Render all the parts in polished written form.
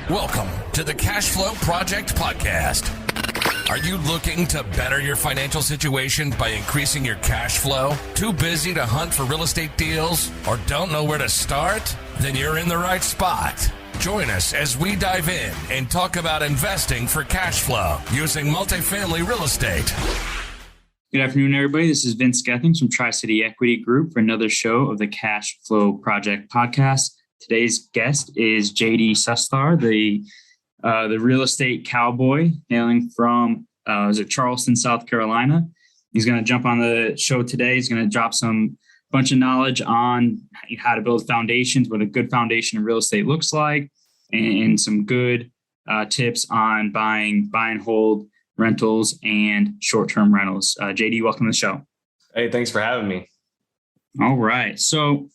Welcome to the Cashflow Project podcast. Are you looking to better your financial situation by increasing your cash flow? Too busy to hunt for real estate deals or don't know where to start? Then you're in the right spot. Join us as we dive in and talk about investing for cash flow using multifamily real estate. Good afternoon, everybody. This is Vince Gethings from Tri-City Equity Group for another show of the Cashflow Project podcast. Today's guest is JD Sustar, the real estate cowboy hailing from Charleston, South Carolina. He's going to jump on the show today. He's going to drop some bunch of knowledge on how to build foundations, what a good foundation in real estate looks like, and some good tips on buying, buy and hold rentals and short-term rentals. JD, welcome to the show. Hey, thanks for having me. All right. So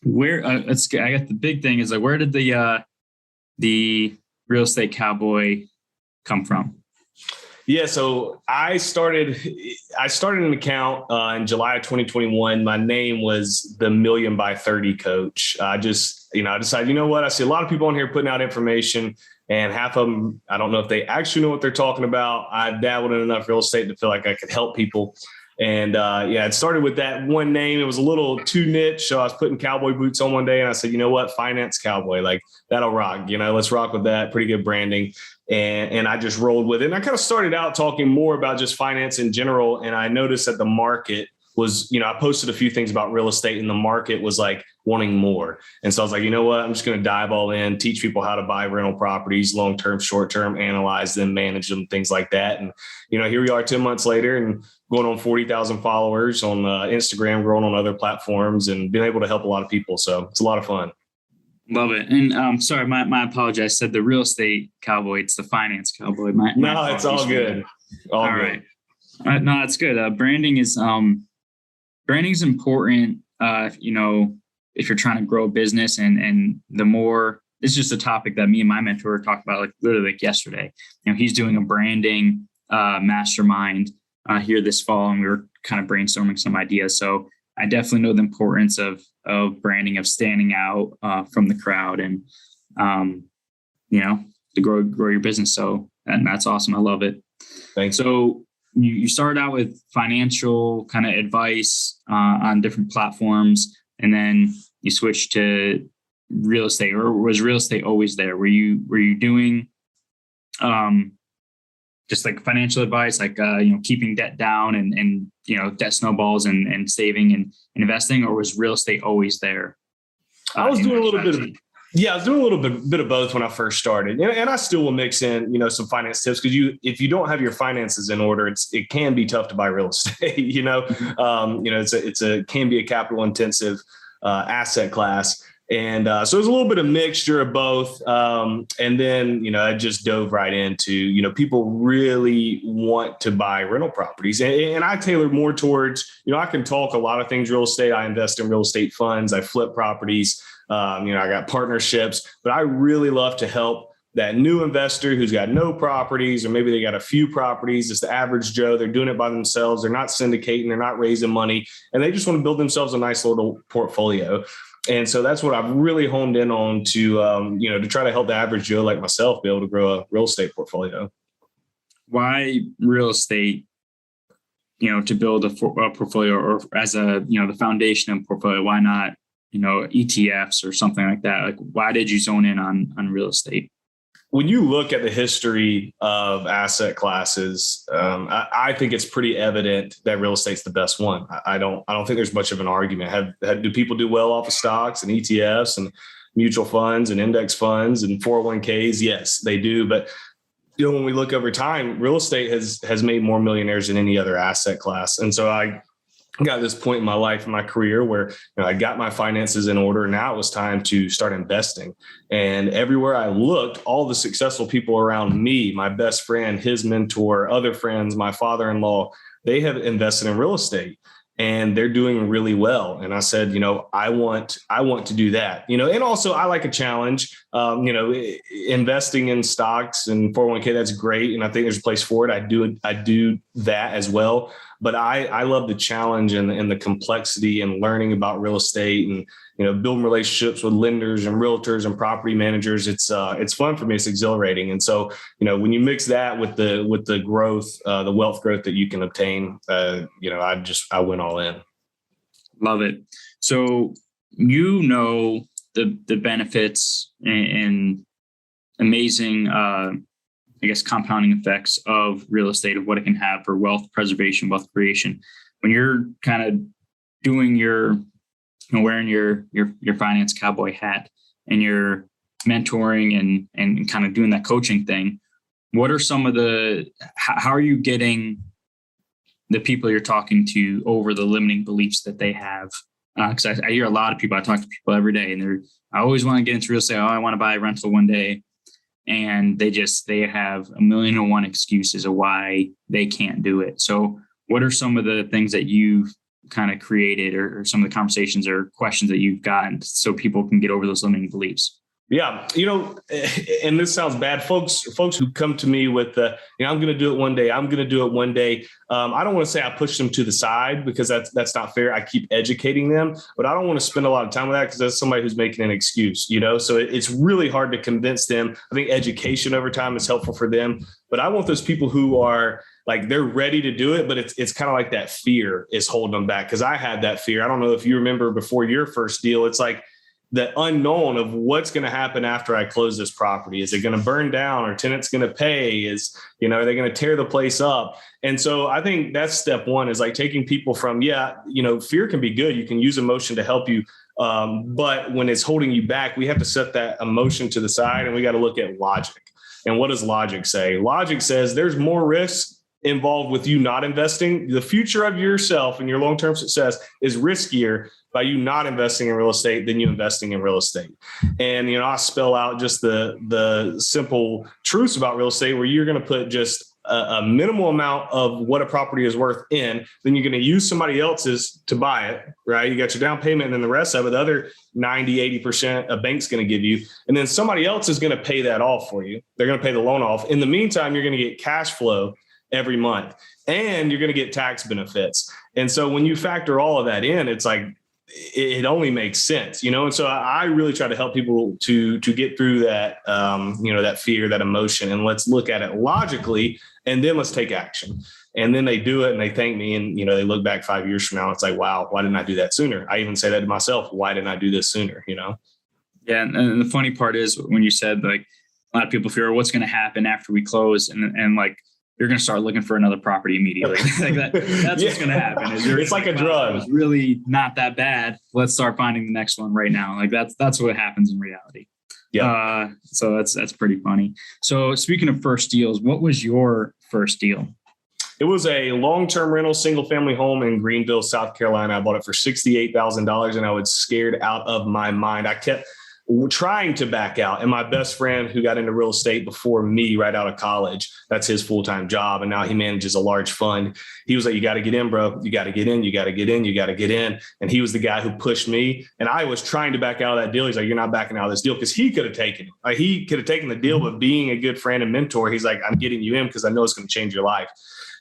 I guess the big thing is, like, where did the real estate cowboy come from? Yeah, so I started an account in July of 2021. My name was the Million by 30 Coach. I decided, you know what? I see a lot of people on here putting out information, and half of them, I don't know if they actually know what they're talking about. I've dabbled in enough real estate to feel like I could help people. And it started with that one name. It was a little too niche. So I was putting cowboy boots on one day and I said, you know what? Finance Cowboy, like, that'll rock. Let's rock with that. Pretty good branding. And I just rolled with it. And I kind of started out talking more about just finance in general. And I noticed that the market was, I posted a few things about real estate and the market was like wanting more. And so I was like, you know what? I'm just going to dive all in, teach people how to buy rental properties, long-term, short-term, analyze them, manage them, things like that. And, here we are 10 months later and going on 40,000 followers on Instagram, growing on other platforms and being able to help a lot of people. So it's a lot of fun. Love it. And sorry, my apologies. I said the real estate cowboy. It's the finance cowboy. No, it's all good. All good. Right. No, it's good. Branding is important. If you're trying to grow a business and the more, it's just a topic that me and my mentor talked about literally yesterday. He's doing a branding mastermind here this fall, and we were kind of brainstorming some ideas. So I definitely know the importance of branding, of standing out from the crowd, and to grow your business. So, and that's awesome. I love it. Thanks. So you started out with financial kind of advice on different platforms, and then you switched to real estate. Or was real estate always there? Were you doing just like financial advice, like keeping debt down and debt snowballs and saving and investing, or was real estate always there? I was doing a little bit of I was doing a little bit of both when I first started, and I still will mix in some finance tips, because if you don't have your finances in order, it can be tough to buy real estate. It can be a capital intensive asset class. And so it was a little bit of mixture of both. And then, I just dove right into, people really want to buy rental properties. And I tailored more towards, I can talk a lot of things real estate. I invest in real estate funds. I flip properties. I got partnerships, but I really love to help that new investor who's got no properties, or maybe they got a few properties. It's the average Joe. They're doing it by themselves. They're not syndicating. They're not raising money, and they just want to build themselves a nice little portfolio. And so that's what I've really honed in on to try to help the average Joe like myself be able to grow a real estate portfolio. Why real estate, to build a portfolio, or as the foundation of portfolio? Why not, ETFs or something like that? Like, why did you zone in on real estate? When you look at the history of asset classes, I think it's pretty evident that real estate's the best one. I don't think there's much of an argument. Do people do well off of stocks and ETFs and mutual funds and index funds and 401ks? Yes, they do. But when we look over time, real estate has made more millionaires than any other asset class. And so I got this point in my life, in my career, where I got my finances in order. Now it was time to start investing. And everywhere I looked, all the successful people around me, my best friend, his mentor, other friends, my father-in-law, they have invested in real estate. And they're doing really well. And I said, I want to do that, and also I like a challenge, investing in stocks and 401k, that's great. And I think there's a place for it. I do that as well. but I love the challenge and the complexity and learning about real estate and, building relationships with lenders and realtors and property managers. It's fun for me. It's exhilarating. And so, when you mix that with the growth, the wealth growth that you can obtain, I went all in. Love it. So, the benefits and amazing, compounding effects of real estate, of what it can have for wealth preservation, wealth creation. When you're kind of doing wearing your Finance Cowboy hat and you're mentoring and kind of doing that coaching thing, what are some of how are you getting the people you're talking to over the limiting beliefs that they have? Because I hear a lot of people, I talk to people every day, and I always want to get into real estate. Oh, I want to buy a rental one day. And they have 1,000,001 excuses of why they can't do it. So what are some of the things that you've kind of created or some of the conversations or questions that you've gotten so people can get over those limiting beliefs? Yeah. And this sounds bad. Folks who come to me with, I'm going to do it one day. I'm going to do it one day. I don't want to say I push them to the side because that's not fair. I keep educating them, but I don't want to spend a lot of time with that because that's somebody who's making an excuse, so it's really hard to convince them. I think education over time is helpful for them, but I want those people who are like, they're ready to do it, but it's kind of like that fear is holding them back. Cause I had that fear. I don't know if you remember before your first deal, it's like, the unknown of what's going to happen after I close this property. Is it going to burn down? Are tenants going to pay? Are they going to tear the place up? And so I think that's step one, is like taking people from, fear can be good. You can use emotion to help you. But when it's holding you back, we have to set that emotion to the side and we got to look at logic. And what does logic say? Logic says there's more risk involved with you not investing. The future of yourself and your long-term success is riskier by you not investing in real estate than you investing in real estate. And, I spell out just the simple truths about real estate, where you're going to put just a minimal amount of what a property is worth in, then you're going to use somebody else's to buy it, right? You got your down payment and then the rest of it, the other 90, 80% a bank's going to give you. And then somebody else is going to pay that off for you. They're going to pay the loan off. In the meantime, you're going to get cash flow every month and you're going to get tax benefits. And so when you factor all of that in, it's like, it only makes sense, And so I really try to help people to get through that, that fear, that emotion, and let's look at it logically, and then let's take action. And then they do it and they thank me. And, they look back 5 years from now. It's like, wow, why didn't I do that sooner? I even say that to myself. Why didn't I do this sooner? Yeah. And the funny part is when you said, like, a lot of people fear what's going to happen after we close. And like, you're going to start looking for another property immediately. That's what's going to happen. It's like a drug. It's really not that bad. Let's start finding the next one right now. Like that's what happens in reality. Yeah. So that's pretty funny. So speaking of first deals, what was your first deal? It was a long-term rental, single-family home in Greenville, South Carolina. I bought it for $68,000, and I was scared out of my mind. I kept trying to back out. And my best friend, who got into real estate before me right out of college, that's his full-time job. And now he manages a large fund. He was like, you got to get in, bro. You got to get in. You got to get in. You got to get in. And he was the guy who pushed me. And I was trying to back out of that deal. He's like, you're not backing out of this deal, because he could have taken it. He could have taken the deal, but being a good friend and mentor, he's like, I'm getting you in because I know it's going to change your life.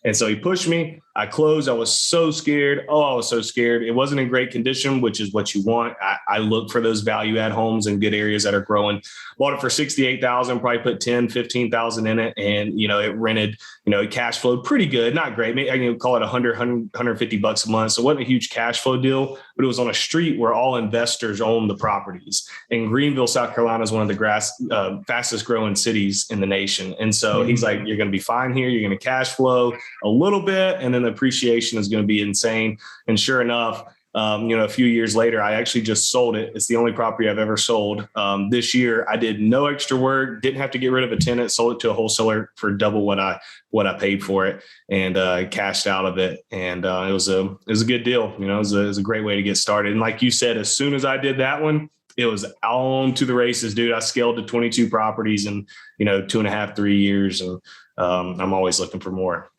And so he pushed me. I closed. I was so scared. I was so scared. It wasn't in great condition, which is what you want. I look for those value add homes in good areas that are growing. Bought it for $68,000, probably put $10,000, $15,000 in it. And, it rented, it cash flowed pretty good. Not great. Maybe I can call it $150 a month. So it wasn't a huge cash flow deal, but it was on a street where all investors own the properties. And Greenville, South Carolina is one of the fastest growing cities in the nation. And so he's like, you're going to be fine here. You're going to cash flow a little bit, and then the appreciation is going to be insane. And sure enough, a few years later, I actually just sold it. It's the only property I've ever sold. This year, I did no extra work, didn't have to get rid of a tenant, sold it to a wholesaler for double what I paid for it, and cashed out of it. And it was a good deal. It was a great way to get started. And like you said, as soon as I did that one, it was on to the races, dude. I scaled to 22 properties in 2.5, 3 years, and I'm always looking for more.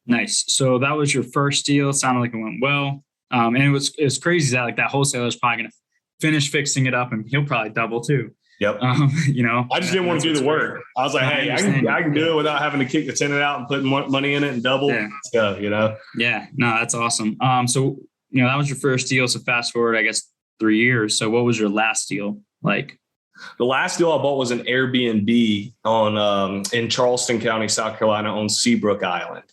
Nice. So that was your first deal. It sounded like it went well. And it was crazy that like that wholesaler is probably going to finish fixing it up, and he'll probably double too. Yep. I just didn't want to do the work. I was like, hey, I can do it without having to kick the tenant out and put money in it and double. Yeah. Let's go, Yeah, no, that's awesome. So, that was your first deal. So fast forward, I guess, 3 years. So what was your last deal like? The last deal I bought was an Airbnb in Charleston County, South Carolina, on Seabrook Island.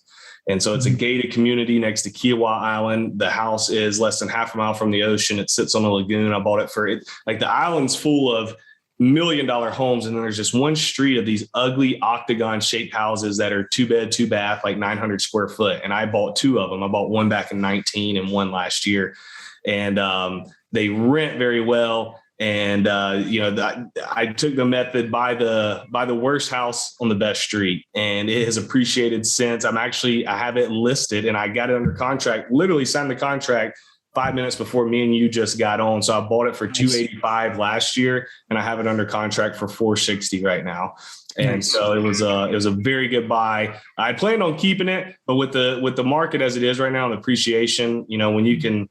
And so it's a gated community next to Kiowa Island. The house is less than half a mile from the ocean. It sits on a lagoon. I bought it for it. Like, the island's full of $1 million homes. And then there's just one street of these ugly octagon shaped houses that are 2 bed, 2 bath, like 900 square foot. And I bought 2 of them. I bought one back in 19 and one last year. And they rent very well. And, I took the method, buy the worst house on the best street, and it has appreciated since. I have it listed, and I got it under contract, literally signed the contract 5 minutes before me and you just got on. So I bought it for $285 last year, and I have it under contract for $460 right now. And so it was a very good buy. I planned on keeping it, but with the market as it is right now and appreciation, when you can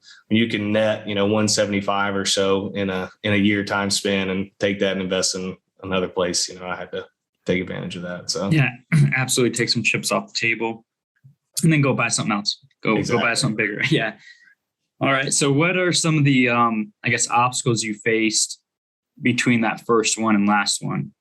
net, 175 or so in a year time span and take that and invest in another place, I had to take advantage of that. So yeah, absolutely. Take some chips off the table and then go buy something else. Go buy something bigger. Yeah. All right. So what are some of the, obstacles you faced between that first one and last one?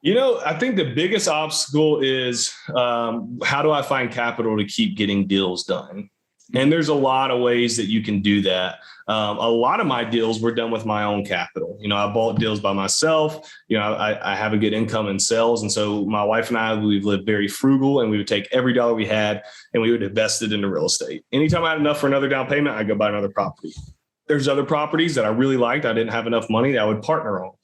I think the biggest obstacle is how do I find capital to keep getting deals done? And there's a lot of ways that you can do that. A lot of my deals were done with my own capital. I bought deals by myself. I have a good income in sales. And so my wife and I, we've lived very frugal, and we would take every dollar we had and we would invest it into real estate. Anytime I had enough for another down payment, I'd go buy another property. There's other properties that I really liked. I didn't have enough money that I would partner on.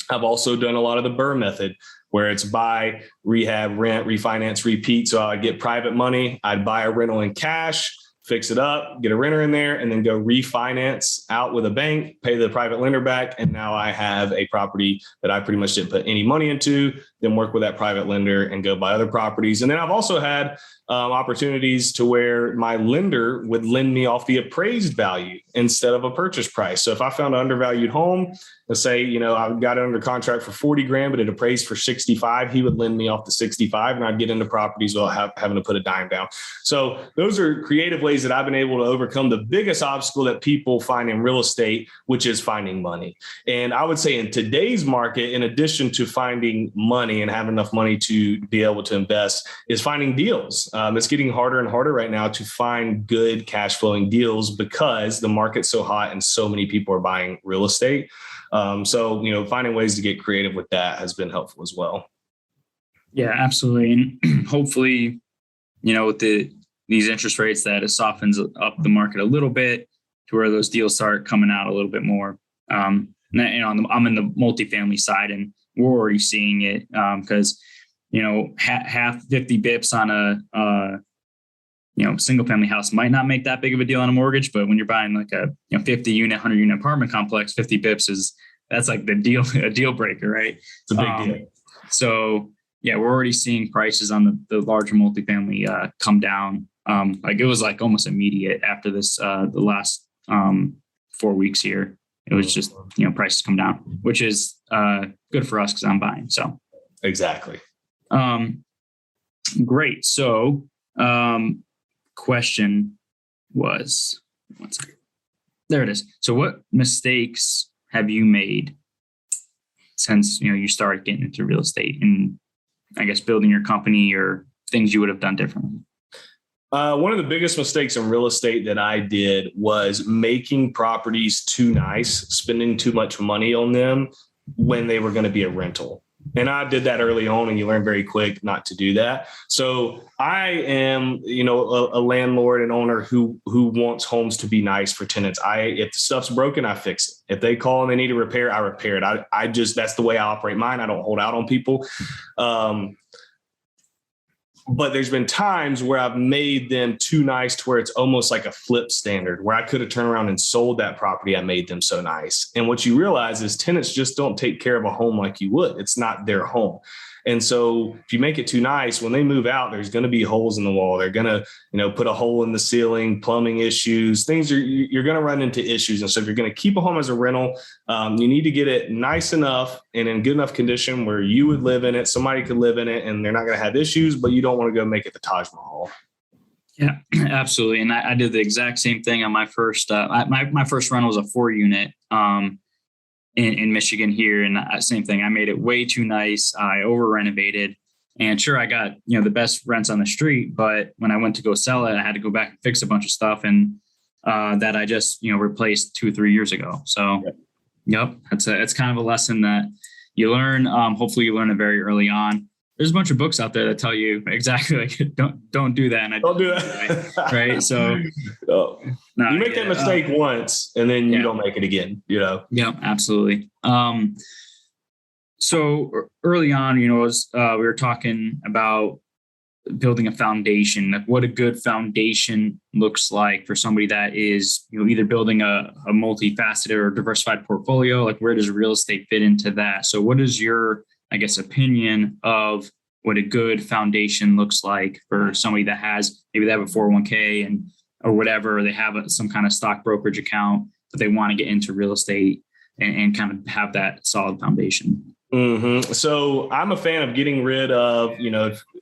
I've also done a lot of the BRRRR method, where it's buy, rehab, rent, refinance, repeat. So I'd get private money. I'd buy a rental in cash, fix it up, get a renter in there, and then go refinance out with a bank, pay the private lender back. And now I have a property that I pretty much didn't put any money into, then work with that private lender and go buy other properties. And then I've also had opportunities to where my lender would lend me off the appraised value instead of a purchase price. So if I found an undervalued home, let's say, I got it under contract for $40,000, but it appraised for $65,000, he would lend me off the $65,000, and I'd get into properties without having to put a dime down. So those are creative ways that I've been able to overcome the biggest obstacle that people find in real estate, which is finding money. And I would say in today's market, in addition to finding money and having enough money to be able to invest, is finding deals. It's getting harder and harder right now to find good cash flowing deals because the market's so hot and so many people are buying real estate. So finding ways to get creative with that has been helpful as well. Yeah, absolutely. And hopefully, with these interest rates, that it softens up the market a little bit to where those deals start coming out a little bit more. I'm in the multifamily side, and we're already seeing it because, half 50 bips on a single family house might not make that big of a deal on a mortgage, but when you're buying like a 50 unit, 100 unit apartment complex, 50 bips that's like a deal breaker, right? It's a big deal. So yeah, we're already seeing prices on the larger multifamily come down. It was like almost immediate after this, the last 4 weeks here. It was just, prices come down, which is good for us because I'm buying. So exactly. Great. So question was, one second. There it is. So what mistakes have you made since, you started getting into real estate and I guess building your company, or things you would have done differently? One of the biggest mistakes in real estate that I did was making properties too nice, spending too much money on them when they were going to be a rental. And I did that early on, and you learn very quick not to do that. So I am, a landlord and owner who wants homes to be nice for tenants. If the stuff's broken, I fix it. If they call and they need a repair, I repair it. I just, that's the way I operate mine. I don't hold out on people. But there's been times where I've made them too nice to where it's almost like a flip standard, where I could have turned around and sold that property. I made them so nice. And what you realize is tenants just don't take care of a home like you would. It's not their home. And so if you make it too nice, when they move out, there's going to be holes in the wall. They're going to, put a hole in the ceiling, plumbing issues, you're going to run into issues. And so if you're going to keep a home as a rental, you need to get it nice enough and in good enough condition where you would live in it, somebody could live in it, and they're not going to have issues, but you don't want to go make it the Taj Mahal. Yeah, absolutely. And I did the exact same thing on my first, my first rental was a 4-unit in Michigan here. And same thing. I made it way too nice. I over renovated, and sure, I got, the best rents on the street, but when I went to go sell it, I had to go back and fix a bunch of stuff. And that I just, replaced 2 or 3 years ago. So yep, it's kind of a lesson that you learn. Hopefully you learn it very early on. There's a bunch of books out there that tell you exactly like, don't do that. And don't do that. Right. So you make that mistake once and then you don't make it again, Yeah, absolutely. So early on, we were talking about building a foundation, like what a good foundation looks like for somebody that is, either building a multifaceted or diversified portfolio. Like, where does real estate fit into that? So what is your, opinion of what a good foundation looks like for somebody that has, maybe they have a 401k or whatever, or they have some kind of stock brokerage account, but they want to get into real estate and kind of have that solid foundation? Mm-hmm. So I'm a fan of getting rid of,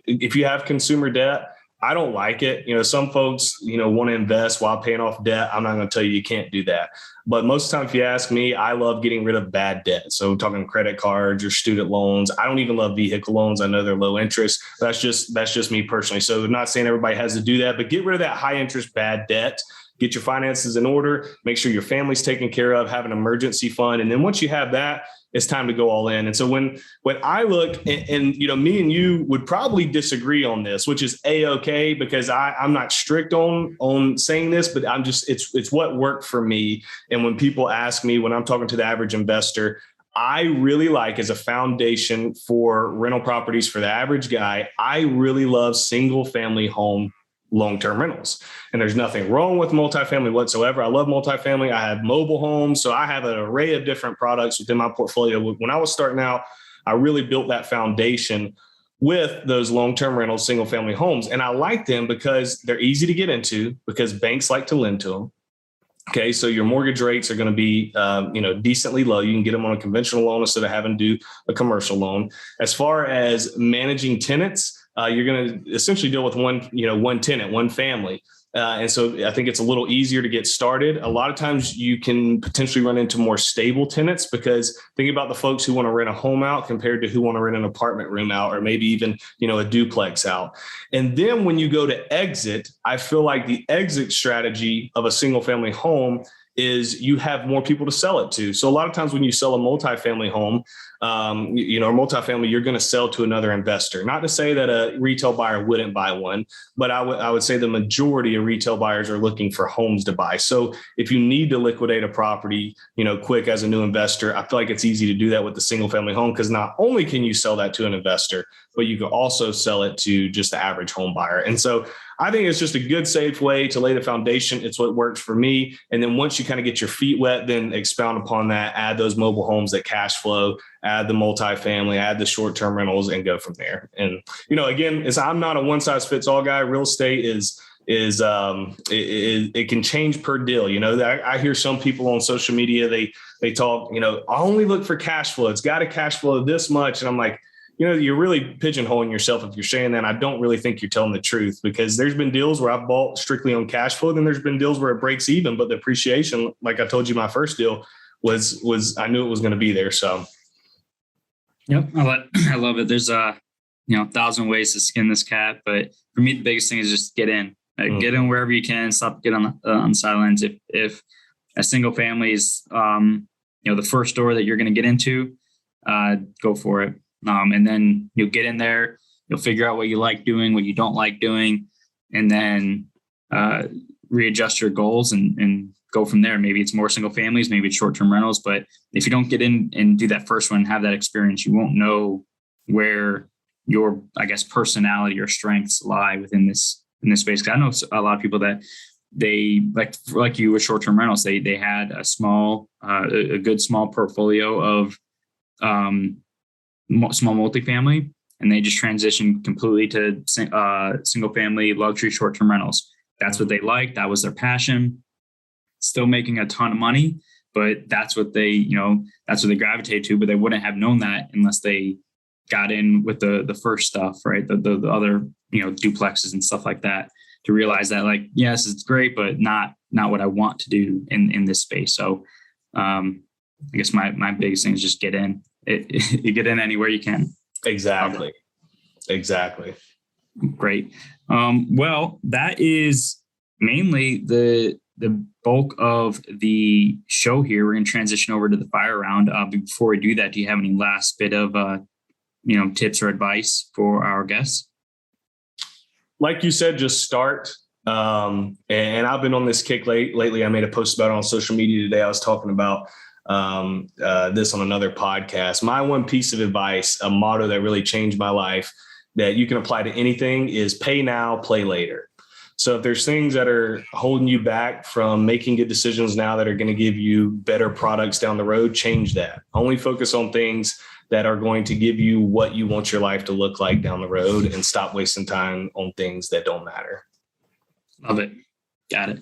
if you have consumer debt, I don't like it. Some folks, want to invest while paying off debt. I'm not going to tell you can't do that. But most of the time, if you ask me, I love getting rid of bad debt. So talking credit cards or student loans. I don't even love vehicle loans. I know they're low interest. That's just me personally. So I'm not saying everybody has to do that, but get rid of that high interest bad debt. Get your finances in order. Make sure your family's taken care of. Have an emergency fund. And then once you have that, it's time to go all in. And so when I look and me and you would probably disagree on this, which is A-okay, because I'm not strict on saying this, but it's what worked for me. And when people ask me, when I'm talking to the average investor, I really like, as a foundation for rental properties for the average guy, I really love single family home long-term rentals. And there's nothing wrong with multifamily whatsoever. I love multifamily. I have mobile homes. So I have an array of different products within my portfolio. When I was starting out, I really built that foundation with those long-term rentals, single family homes. And I like them because they're easy to get into, because banks like to lend to them. Okay. So your mortgage rates are going to be, decently low. You can get them on a conventional loan instead of having to do a commercial loan. As far as managing tenants, you're going to essentially deal with one tenant, one family. And so I think it's a little easier to get started. A lot of times you can potentially run into more stable tenants, because think about the folks who want to rent a home out compared to who want to rent an apartment room out, or maybe even, a duplex out. And then when you go to exit, I feel like the exit strategy of a single family home is you have more people to sell it to. So a lot of times when you sell a multifamily home, or multifamily, you're going to sell to another investor. Not to say that a retail buyer wouldn't buy one, but I would say the majority of retail buyers are looking for homes to buy. So if you need to liquidate a property, quick as a new investor, I feel like it's easy to do that with the single family home, because not only can you sell that to an investor, but you can also sell it to just the average home buyer. And so I think it's just a good, safe way to lay the foundation. It's what works for me. And then once you kind of get your feet wet, then expound upon that, add those mobile homes that cash flow, add the multifamily, add the short-term rentals, and go from there. And, again, I'm not a one-size-fits-all guy. Real estate it can change per deal. I hear some people on social media, they talk, I only look for cash flow. It's got to cash flow this much. And I'm like, you're really pigeonholing yourself if you're saying that. I don't really think you're telling the truth, because there's been deals where I've bought strictly on cash flow. Then there's been deals where it breaks even, but the appreciation, like I told you, my first deal was I knew it was going to be there. So. Yep. I love it. There's 1,000 ways to skin this cat, but for me, the biggest thing is just get in, get in wherever you can, stop, get on the sidelines. If a single family is, the first door that you're going to get into, go for it. And then you'll get in there, you'll figure out what you like doing, what you don't like doing, and then readjust your goals and go from there. Maybe it's more single families, maybe it's short-term rentals. But if you don't get in and do that first one, have that experience, you won't know where your, personality or strengths lie in this space. 'Cause I know a lot of people that they like you with short-term rentals. They had a good small portfolio of small multifamily, and they just transitioned completely to single family luxury short-term rentals. That's what they liked. That was their passion. Still making a ton of money, but that's what they gravitate to. But they wouldn't have known that unless they got in with the first stuff, right? The other, duplexes and stuff like that, to realize that, like, yes, it's great, but not what I want to do in this space. So I guess my biggest thing is just get in. You get in anywhere you can. Exactly. Great. Well, that is mainly the bulk of the show here. We're going to transition over to the fire round. Before we do that, do you have any last bit of tips or advice for our guests? Like you said, just start. And I've been on this kick lately. I made a post about it on social media today. I was talking about this on another podcast. My one piece of advice, a motto that really changed my life that you can apply to anything, is pay now, play later. So if there's things that are holding you back from making good decisions now that are going to give you better products down the road, change that. Only focus on things that are going to give you what you want your life to look like down the road, and stop wasting time on things that don't matter. Love it. Got it.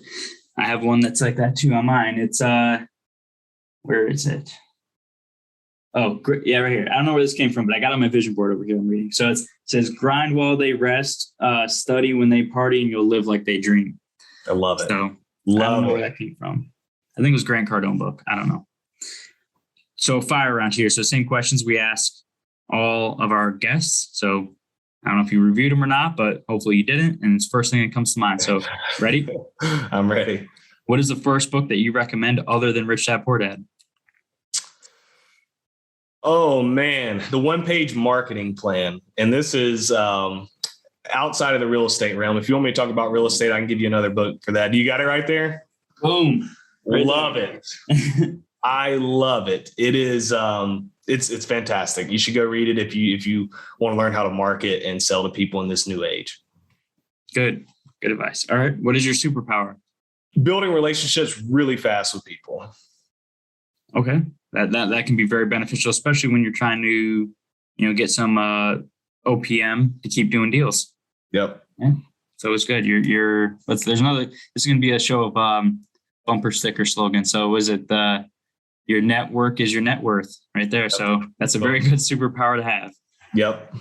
I have one that's like that too on mine. It's where is it? Oh, great. Yeah, right here. I don't know where this came from, but I got it on my vision board over here. I'm reading. So it says, grind while they rest, study when they party, and you'll live like they dream. I love it. So I don't know where that came from. I think it was Grant Cardone book. I don't know. So fire around here. So same questions we ask all of our guests. So I don't know if you reviewed them or not, but hopefully you didn't. And it's the first thing that comes to mind. So ready? I'm ready. What is the first book that you recommend other than Rich Dad Poor Dad? Oh, man. The One-Page Marketing Plan. And this is outside of the real estate realm. If you want me to talk about real estate, I can give you another book for that. Do you got it right there? Boom. Right. Love it. I love it. It is it's fantastic. You should go read it if you want to learn how to market and sell to people in this new age. Good advice. All right. What is your superpower? Building relationships really fast with people. Okay. That can be very beneficial, especially when you're trying to, get some OPM to keep doing deals. Yep. Yeah. So it's good. This is going to be a show of bumper sticker slogan. So was it your network is your net worth right there. Yep. So that's a very good superpower to have. Yep.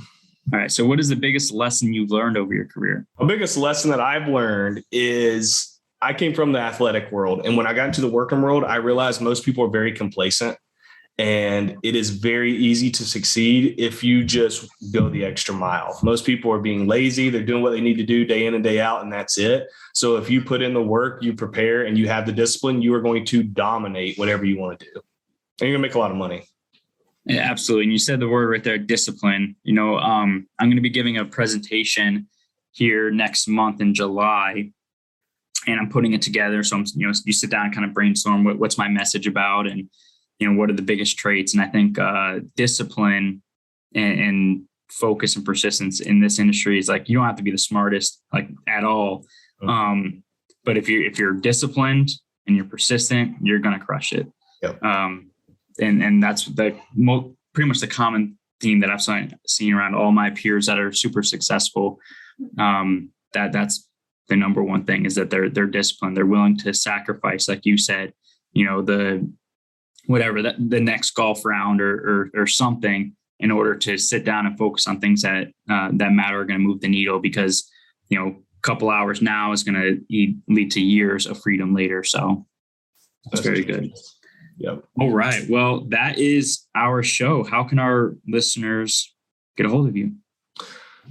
All right. So what is the biggest lesson you've learned over your career? The biggest lesson that I've learned is I came from the athletic world. And when I got into the working world, I realized most people are very complacent, and it is very easy to succeed if you just go the extra mile. Most people are being lazy. They're doing what they need to do day in and day out, and that's it. So if you put in the work, you prepare, and you have the discipline, you are going to dominate whatever you want to do. And you're going to make a lot of money. Yeah, absolutely. And you said the word right there, discipline. I'm going to be giving a presentation here next month in July, and I'm putting it together. So you sit down and kind of brainstorm what's my message about, and what are the biggest traits. And I think discipline and focus and persistence in this industry is like, you don't have to be the smartest at all. Mm-hmm. But if you're disciplined and you're persistent, you're going to crush it. Yep. And that's pretty much the common theme that I've seen around all my peers that are super successful. That's the number one thing, is that they're disciplined. They're willing to sacrifice, like you said, the next golf round or something, in order to sit down and focus on things that matter, are going to move the needle, because, a couple hours now is going to lead to years of freedom later. So that's very good. Yep. All right. Well, that is our show. How can our listeners get a hold of you?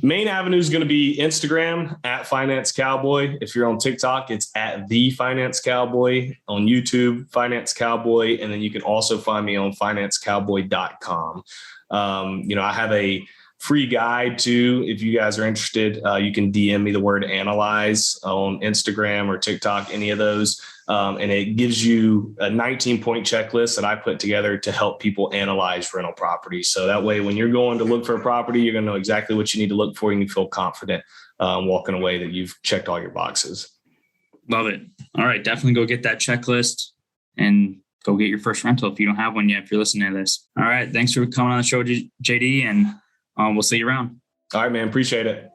Main avenue is going to be Instagram at Finance Cowboy. If you're on TikTok, it's at the Finance Cowboy. On YouTube, Finance Cowboy. And then you can also find me on financecowboy.com. I have a free guide too. If you guys are interested, you can DM me the word analyze on Instagram or TikTok, any of those. And it gives you a 19-point checklist that I put together to help people analyze rental properties. So that way, when you're going to look for a property, you're going to know exactly what you need to look for, and you feel confident walking away that you've checked all your boxes. Love it. All right. Definitely go get that checklist and go get your first rental if you don't have one yet, if you're listening to this. All right. Thanks for coming on the show, JD. And We'll see you around. All right, man. Appreciate it.